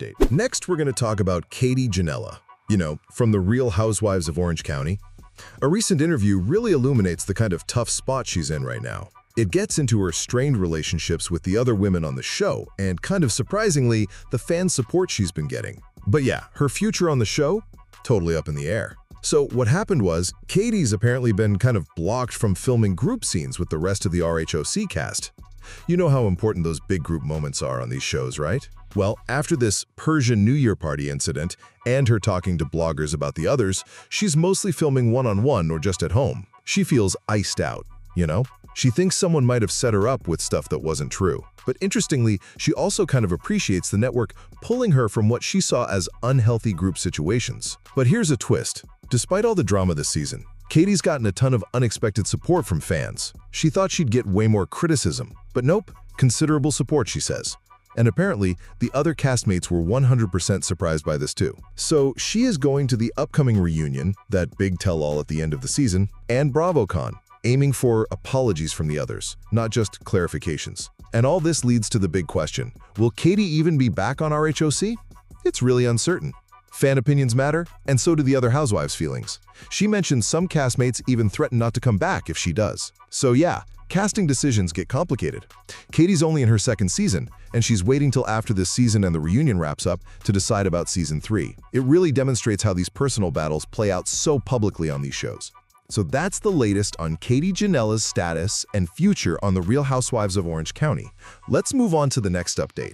update. Next, we're going to talk about Ginella, from the Real Housewives of Orange County. A recent interview really illuminates the kind of tough spot she's in right now. It gets into her strained relationships with the other women on the show, and kind of surprisingly, the fan support she's been getting. But yeah, her future on the show? Totally up in the air. So what happened was, Katie's apparently been kind of blocked from filming group scenes with the rest of the RHOC cast. You know how important those big group moments are on these shows, right? Well, after this Persian New Year party incident and her talking to bloggers about the others, she's mostly filming one-on-one or just at home. She feels iced out, She thinks someone might have set her up with stuff that wasn't true. But interestingly, she also kind of appreciates the network pulling her from what she saw as unhealthy group situations. But here's a twist. Despite all the drama this season, Katie's gotten a ton of unexpected support from fans. She thought she'd get way more criticism, but nope, considerable support, she says. And apparently, the other castmates were 100% surprised by this too. So she is going to the upcoming reunion, that big tell-all at the end of the season, and BravoCon, aiming for apologies from the others, not just clarifications. And all this leads to the big question, will Katie even be back on RHOC? It's really uncertain. Fan opinions matter, and so do the other housewives' feelings. She mentioned some castmates even threaten not to come back if she does. So yeah, casting decisions get complicated. Katie's only in her second season, and she's waiting till after this season and the reunion wraps up to decide about season 3. It really demonstrates how these personal battles play out so publicly on these shows. So that's the latest on Ginella's status and future on the Real Housewives of Orange County. Let's move on to the next update.